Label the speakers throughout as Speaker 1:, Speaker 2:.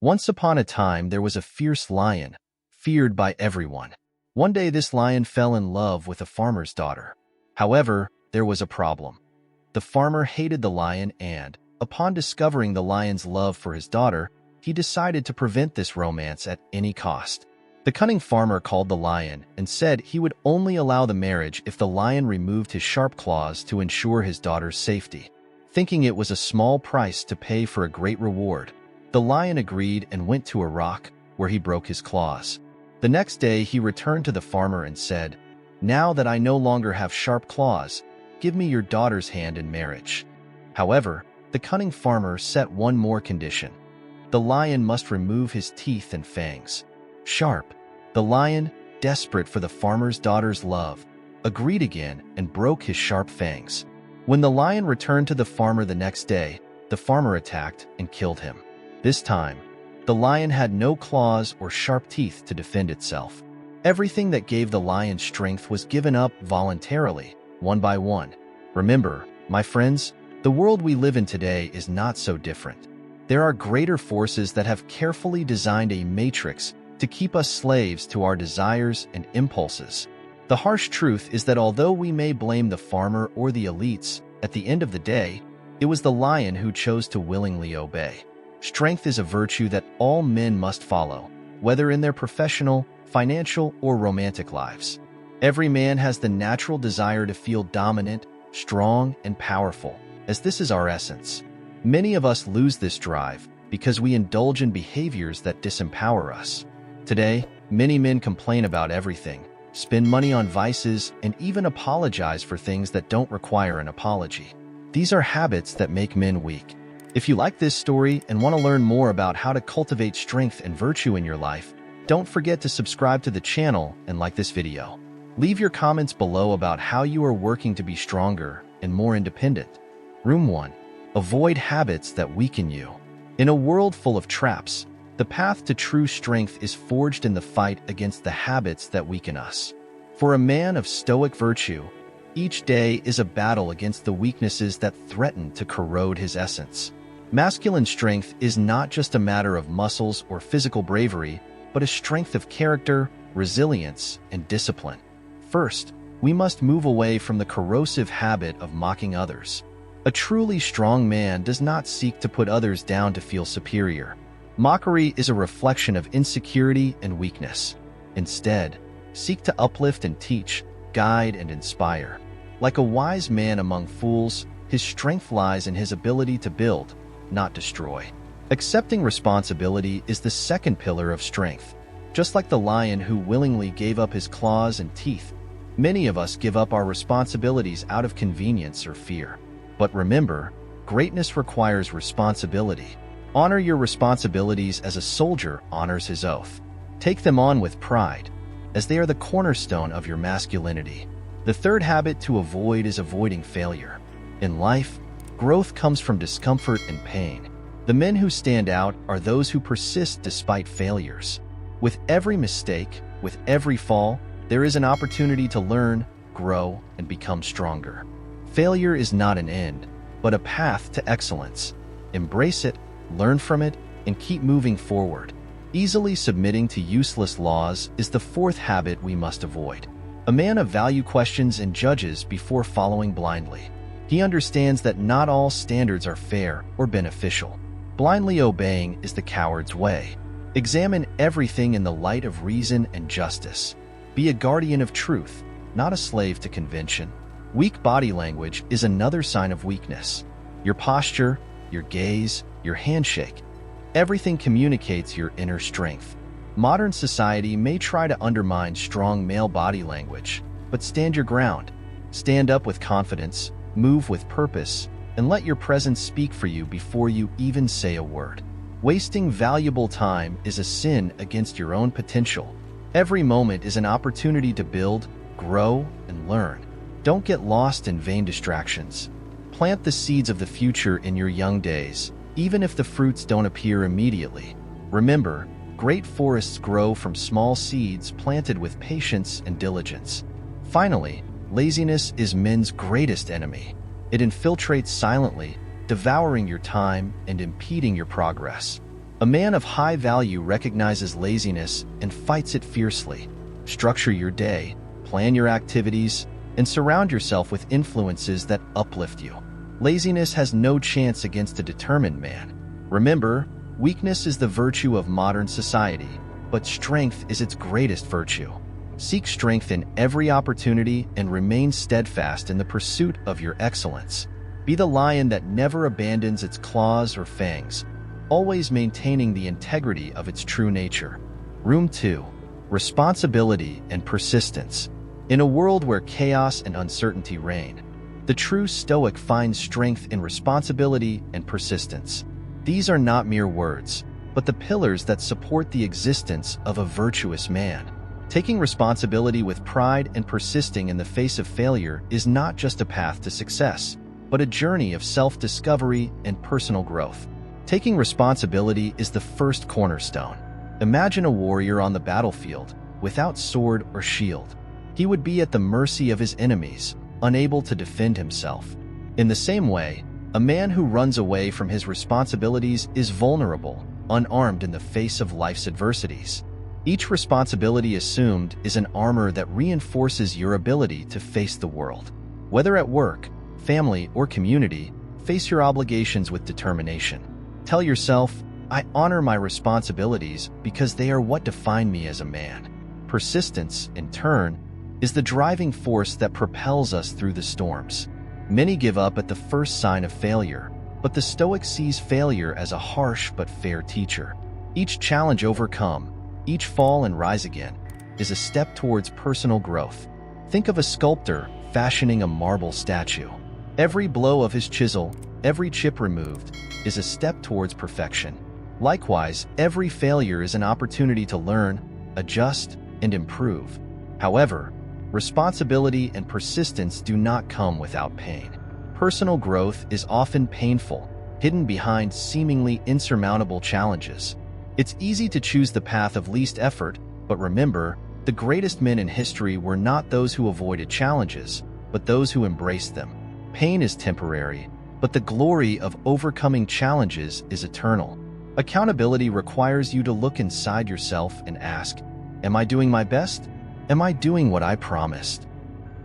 Speaker 1: Once upon a time, there was a fierce lion, feared by everyone. One day, this lion fell in love with a farmer's daughter. However, there was a problem. The farmer hated the lion and, upon discovering the lion's love for his daughter, he decided to prevent this romance at any cost. The cunning farmer called the lion and said he would only allow the marriage if the lion removed his sharp claws to ensure his daughter's safety. Thinking it was a small price to pay for a great reward, the lion agreed and went to a rock where he broke his claws. The next day, he returned to the farmer and said, "Now that I no longer have sharp claws, give me your daughter's hand in marriage." However, the cunning farmer set one more condition. The lion must remove his teeth and fangs. Sharp. The lion, desperate for the farmer's daughter's love, agreed again and broke his sharp fangs. When the lion returned to the farmer the next day, the farmer attacked and killed him. This time, the lion had no claws or sharp teeth to defend itself. Everything that gave the lion strength was given up voluntarily, one by one. Remember, my friends, the world we live in today is not so different. There are greater forces that have carefully designed a matrix to keep us slaves to our desires and impulses. The harsh truth is that although we may blame the farmer or the elites, at the end of the day, it was the lion who chose to willingly obey. Strength is a virtue that all men must follow, whether in their professional, financial, or romantic lives. Every man has the natural desire to feel dominant, strong, and powerful, as this is our essence. Many of us lose this drive because we indulge in behaviors that disempower us. Today, many men complain about everything, spend money on vices, and even apologize for things that don't require an apology. These are habits that make men weak. If you like this story and want to learn more about how to cultivate strength and virtue in your life, don't forget to subscribe to the channel and like this video. Leave your comments below about how you are working to be stronger and more independent. Room 1. Avoid habits that weaken you. In a world full of traps, the path to true strength is forged in the fight against the habits that weaken us. For a man of Stoic virtue, each day is a battle against the weaknesses that threaten to corrode his essence. Masculine strength is not just a matter of muscles or physical bravery, but a strength of character, resilience, and discipline. First, we must move away from the corrosive habit of mocking others. A truly strong man does not seek to put others down to feel superior. Mockery is a reflection of insecurity and weakness. Instead, seek to uplift and teach, guide and inspire. Like a wise man among fools, his strength lies in his ability to build, not destroy. Accepting responsibility is the second pillar of strength. Just like the lion who willingly gave up his claws and teeth, many of us give up our responsibilities out of convenience or fear. But remember, greatness requires responsibility. Honor your responsibilities as a soldier honors his oath. Take them on with pride, as they are the cornerstone of your masculinity. The third habit to avoid is avoiding failure. In life, growth comes from discomfort and pain. The men who stand out are those who persist despite failures. With every mistake, with every fall, there is an opportunity to learn, grow, and become stronger. Failure is not an end, but a path to excellence. Embrace it, learn from it, and keep moving forward. Easily submitting to useless laws is the fourth habit we must avoid. A man of value questions and judges before following blindly. He understands that not all standards are fair or beneficial. Blindly obeying is the coward's way. Examine everything in the light of reason and justice. Be a guardian of truth, not a slave to convention. Weak body language is another sign of weakness. Your posture, your gaze, your handshake, everything communicates your inner strength. Modern society may try to undermine strong male body language, but stand your ground. Stand up with confidence, move with purpose, and let your presence speak for you before you even say a word. Wasting valuable time is a sin against your own potential. Every moment is an opportunity to build, grow, and learn. Don't get lost in vain distractions. Plant the seeds of the future in your young days, even if the fruits don't appear immediately. Remember, great forests grow from small seeds planted with patience and diligence. Finally, laziness is men's greatest enemy. It infiltrates silently, devouring your time and impeding your progress. A man of high value recognizes laziness and fights it fiercely. Structure your day, plan your activities, and surround yourself with influences that uplift you. Laziness has no chance against a determined man. Remember, weakness is the virtue of modern society, but strength is its greatest virtue. Seek strength in every opportunity and remain steadfast in the pursuit of your excellence. Be the lion that never abandons its claws or fangs, always maintaining the integrity of its true nature. Room 2. Responsibility and persistence. In a world where chaos and uncertainty reign, the true Stoic finds strength in responsibility and persistence. These are not mere words, but the pillars that support the existence of a virtuous man. Taking responsibility with pride and persisting in the face of failure is not just a path to success, but a journey of self-discovery and personal growth. Taking responsibility is the first cornerstone. Imagine a warrior on the battlefield, without sword or shield. He would be at the mercy of his enemies, unable to defend himself. In the same way, a man who runs away from his responsibilities is vulnerable, unarmed in the face of life's adversities. Each responsibility assumed is an armor that reinforces your ability to face the world. Whether at work, family, or community, face your obligations with determination. Tell yourself, I honor my responsibilities because they are what define me as a man. Persistence, in turn, is the driving force that propels us through the storms. Many give up at the first sign of failure, but the Stoic sees failure as a harsh but fair teacher. Each challenge overcome, each fall and rise again, is a step towards personal growth. Think of a sculptor fashioning a marble statue. Every blow of his chisel, every chip removed, is a step towards perfection. Likewise, every failure is an opportunity to learn, adjust, and improve. However, responsibility and persistence do not come without pain. Personal growth is often painful, hidden behind seemingly insurmountable challenges. It's easy to choose the path of least effort, but remember, the greatest men in history were not those who avoided challenges, but those who embraced them. Pain is temporary, but the glory of overcoming challenges is eternal. Accountability requires you to look inside yourself and ask, am I doing my best? Am I doing what I promised?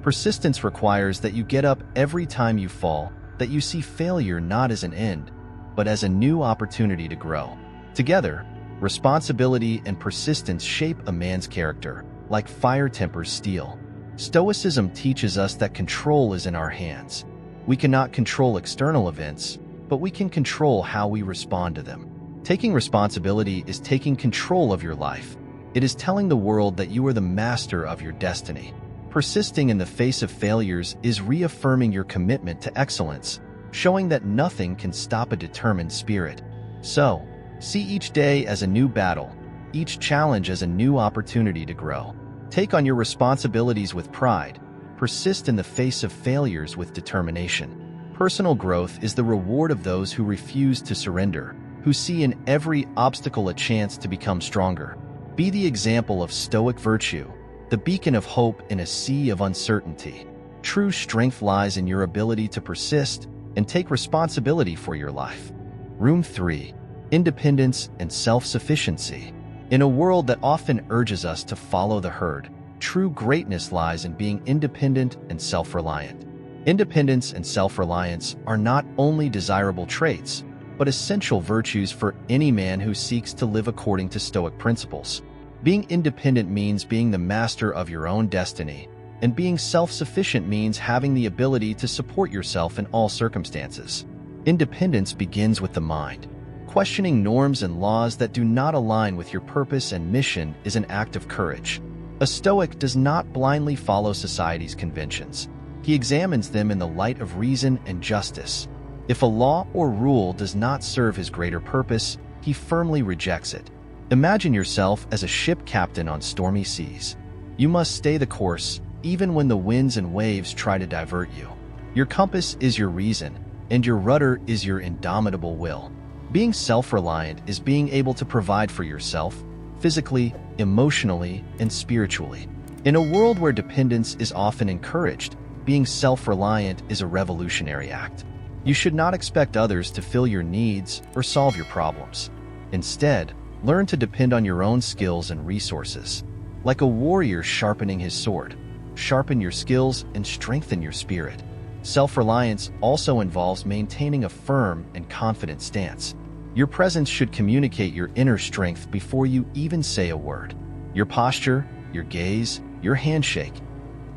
Speaker 1: Persistence requires that you get up every time you fall, that you see failure not as an end, but as a new opportunity to grow. Together, responsibility and persistence shape a man's character, like fire tempers steel. Stoicism teaches us that control is in our hands. We cannot control external events, but we can control how we respond to them. Taking responsibility is taking control of your life. It is telling the world that you are the master of your destiny. Persisting in the face of failures is reaffirming your commitment to excellence, showing that nothing can stop a determined spirit. So, see each day as a new battle, each challenge as a new opportunity to grow. Take on your responsibilities with pride. Persist in the face of failures with determination. Personal growth is the reward of those who refuse to surrender, who see in every obstacle a chance to become stronger. Be the example of Stoic virtue, the beacon of hope in a sea of uncertainty. True strength lies in your ability to persist and take responsibility for your life. Room 3. Independence and self-sufficiency. In a world that often urges us to follow the herd, true greatness lies in being independent and self-reliant. Independence and self-reliance are not only desirable traits, but essential virtues for any man who seeks to live according to Stoic principles. Being independent means being the master of your own destiny, and being self-sufficient means having the ability to support yourself in all circumstances. Independence begins with the mind. Questioning norms and laws that do not align with your purpose and mission is an act of courage. A Stoic does not blindly follow society's conventions. He examines them in the light of reason and justice. If a law or rule does not serve his greater purpose, he firmly rejects it. Imagine yourself as a ship captain on stormy seas. You must stay the course, even when the winds and waves try to divert you. Your compass is your reason, and your rudder is your indomitable will. Being self-reliant is being able to provide for yourself, physically, emotionally, and spiritually. In a world where dependence is often encouraged, being self-reliant is a revolutionary act. You should not expect others to fill your needs or solve your problems. Instead, learn to depend on your own skills and resources. Like a warrior sharpening his sword, sharpen your skills and strengthen your spirit. Self-reliance also involves maintaining a firm and confident stance. Your presence should communicate your inner strength before you even say a word. Your posture, your gaze, your handshake.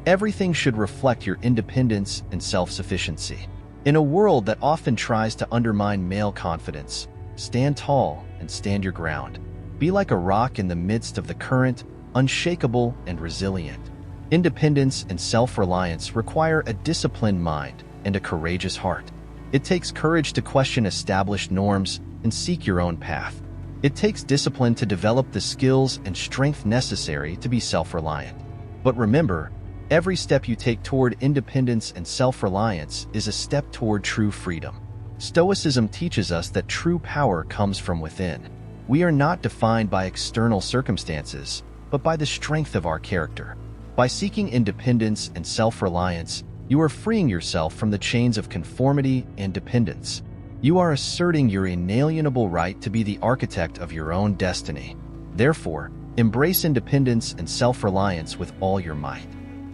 Speaker 1: Everything should reflect your independence and self-sufficiency. In a world that often tries to undermine male confidence, stand tall and stand your ground. Be like a rock in the midst of the current, unshakable and resilient. Independence and self-reliance require a disciplined mind and a courageous heart. It takes courage to question established norms and seek your own path. It takes discipline to develop the skills and strength necessary to be self-reliant. But remember, every step you take toward independence and self-reliance is a step toward true freedom. Stoicism teaches us that true power comes from within. We are not defined by external circumstances, but by the strength of our character. By seeking independence and self-reliance, you are freeing yourself from the chains of conformity and dependence. You are asserting your inalienable right to be the architect of your own destiny. Therefore, embrace independence and self-reliance with all your might.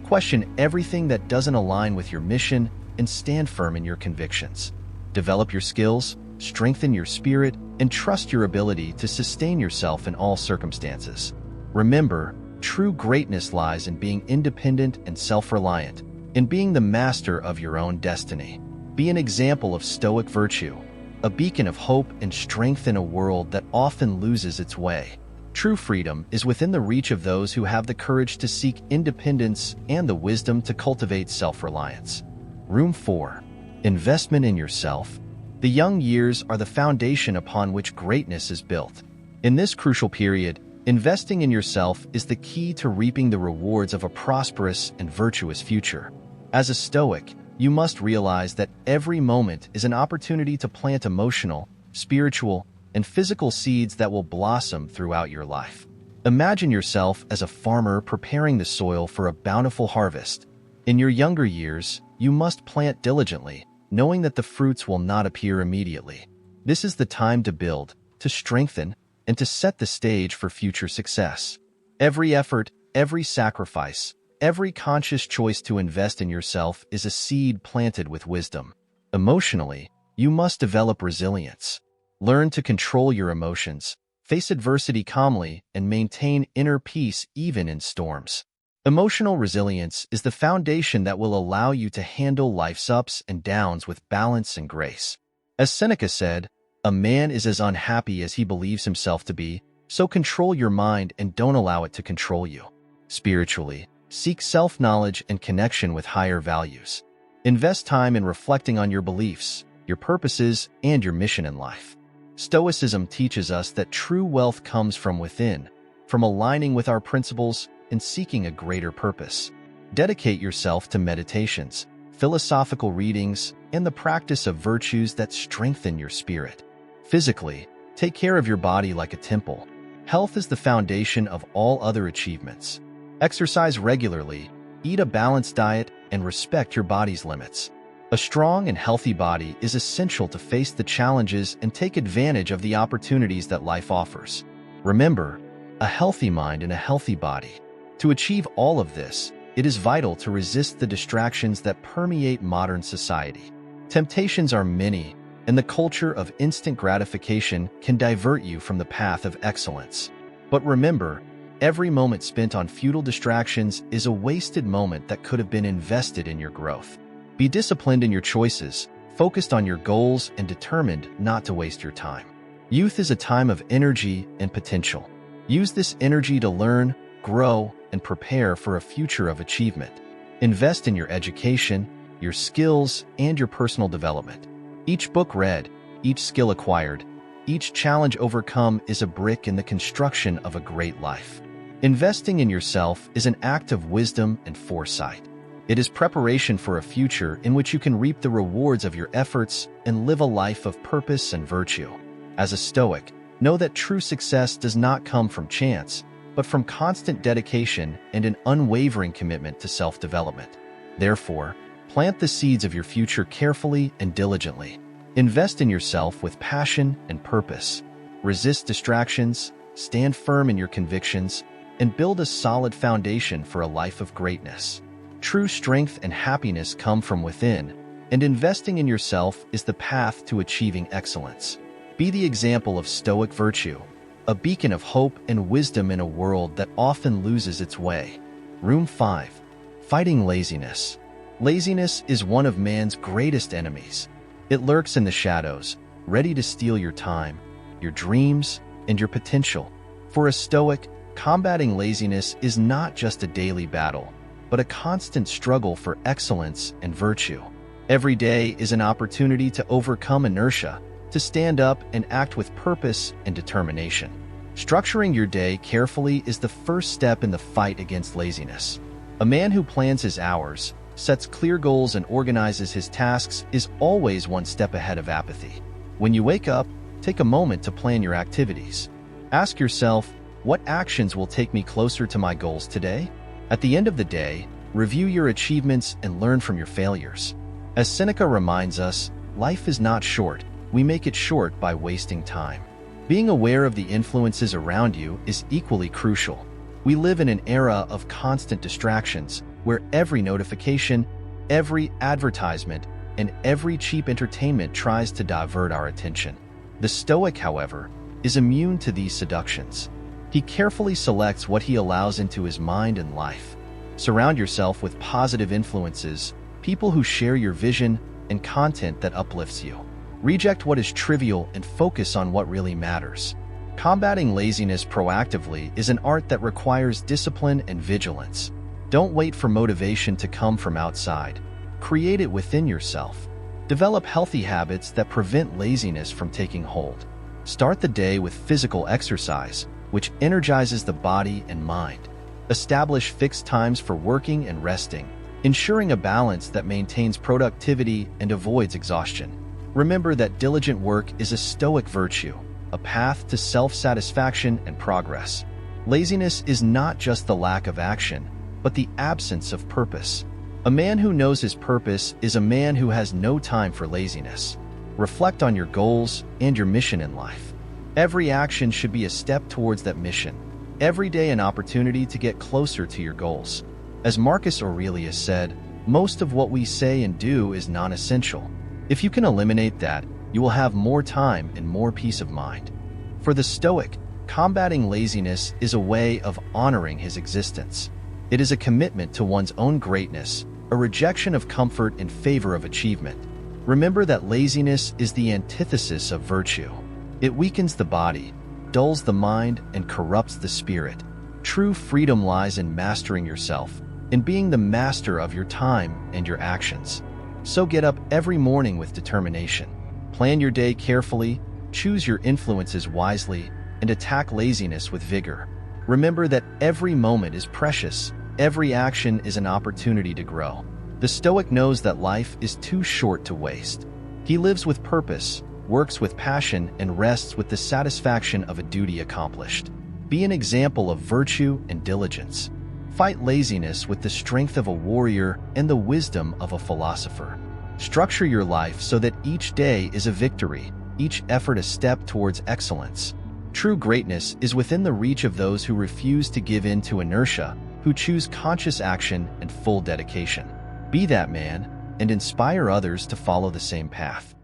Speaker 1: Question everything that doesn't align with your mission and stand firm in your convictions. Develop your skills, strengthen your spirit, and trust your ability to sustain yourself in all circumstances. Remember, true greatness lies in being independent and self-reliant, in being the master of your own destiny. Be an example of Stoic virtue, a beacon of hope and strength in a world that often loses its way. True freedom is within the reach of those who have the courage to seek independence and the wisdom to cultivate self-reliance. Room 4. Investment in yourself. The young years are the foundation upon which greatness is built. In this crucial period, investing in yourself is the key to reaping the rewards of a prosperous and virtuous future. As a Stoic, you must realize that every moment is an opportunity to plant emotional, spiritual, and physical seeds that will blossom throughout your life. Imagine yourself as a farmer preparing the soil for a bountiful harvest. In your younger years, you must plant diligently, knowing that the fruits will not appear immediately. This is the time to build, to strengthen, and to set the stage for future success. Every effort, every sacrifice, every conscious choice to invest in yourself is a seed planted with wisdom. Emotionally, you must develop resilience. Learn to control your emotions, face adversity calmly, and maintain inner peace even in storms. Emotional resilience is the foundation that will allow you to handle life's ups and downs with balance and grace. As Seneca said, "A man is as unhappy as he believes himself to be, so control your mind and don't allow it to control you." Spiritually, seek self-knowledge and connection with higher values. Invest time in reflecting on your beliefs, your purposes, and your mission in life. Stoicism teaches us that true wealth comes from within, from aligning with our principles and seeking a greater purpose. Dedicate yourself to meditations, philosophical readings, and the practice of virtues that strengthen your spirit. Physically, take care of your body like a temple. Health is the foundation of all other achievements. Exercise regularly, eat a balanced diet, and respect your body's limits. A strong and healthy body is essential to face the challenges and take advantage of the opportunities that life offers. Remember, a healthy mind and a healthy body. To achieve all of this, it is vital to resist the distractions that permeate modern society. Temptations are many, and the culture of instant gratification can divert you from the path of excellence. But remember, every moment spent on futile distractions is a wasted moment that could have been invested in your growth. Be disciplined in your choices, focused on your goals, and determined not to waste your time. Youth is a time of energy and potential. Use this energy to learn, grow, and prepare for a future of achievement. Invest in your education, your skills, and your personal development. Each book read, each skill acquired, each challenge overcome is a brick in the construction of a great life. Investing in yourself is an act of wisdom and foresight. It is preparation for a future in which you can reap the rewards of your efforts and live a life of purpose and virtue. As a Stoic, know that true success does not come from chance, but from constant dedication and an unwavering commitment to self-development. Therefore, plant the seeds of your future carefully and diligently. Invest in yourself with passion and purpose. Resist distractions, stand firm in your convictions, and build a solid foundation for a life of greatness. True strength and happiness come from within, and investing in yourself is the path to achieving excellence. Be the example of Stoic virtue, a beacon of hope and wisdom in a world that often loses its way. Room 5. Fighting laziness. Laziness is one of man's greatest enemies. It lurks in the shadows, ready to steal your time, your dreams, and your potential. For a Stoic, combating laziness is not just a daily battle, but a constant struggle for excellence and virtue. Every day is an opportunity to overcome inertia, to stand up and act with purpose and determination. Structuring your day carefully is the first step in the fight against laziness. A man who plans his hours, sets clear goals, and organizes his tasks is always one step ahead of apathy. When you wake up, take a moment to plan your activities. Ask yourself, what actions will take me closer to my goals today? At the end of the day, review your achievements and learn from your failures. As Seneca reminds us, life is not short. We make it short by wasting time. Being aware of the influences around you is equally crucial. We live in an era of constant distractions, where every notification, every advertisement, and every cheap entertainment tries to divert our attention. The Stoic, however, is immune to these seductions. He carefully selects what he allows into his mind and life. Surround yourself with positive influences, people who share your vision, and content that uplifts you. Reject what is trivial and focus on what really matters. Combating laziness proactively is an art that requires discipline and vigilance. Don't wait for motivation to come from outside. Create it within yourself. Develop healthy habits that prevent laziness from taking hold. Start the day with physical exercise, which energizes the body and mind. Establish fixed times for working and resting, ensuring a balance that maintains productivity and avoids exhaustion. Remember that diligent work is a Stoic virtue, a path to self-satisfaction and progress. Laziness is not just the lack of action, but the absence of purpose. A man who knows his purpose is a man who has no time for laziness. Reflect on your goals and your mission in life. Every action should be a step towards that mission. Every day an opportunity to get closer to your goals. As Marcus Aurelius said, most of what we say and do is non-essential. If you can eliminate that, you will have more time and more peace of mind. For the Stoic, combating laziness is a way of honoring his existence. It is a commitment to one's own greatness, a rejection of comfort in favor of achievement. Remember that laziness is the antithesis of virtue. It weakens the body, dulls the mind, and corrupts the spirit. True freedom lies in mastering yourself, in being the master of your time and your actions. So get up every morning with determination. Plan your day carefully, choose your influences wisely, and attack laziness with vigor. Remember that every moment is precious. Every action is an opportunity to grow. The Stoic knows that life is too short to waste. He lives with purpose, works with passion, and rests with the satisfaction of a duty accomplished. Be an example of virtue and diligence. Fight laziness with the strength of a warrior and the wisdom of a philosopher. Structure your life so that each day is a victory, each effort a step towards excellence. True greatness is within the reach of those who refuse to give in to inertia, who choose conscious action and full dedication. Be that man and inspire others to follow the same path.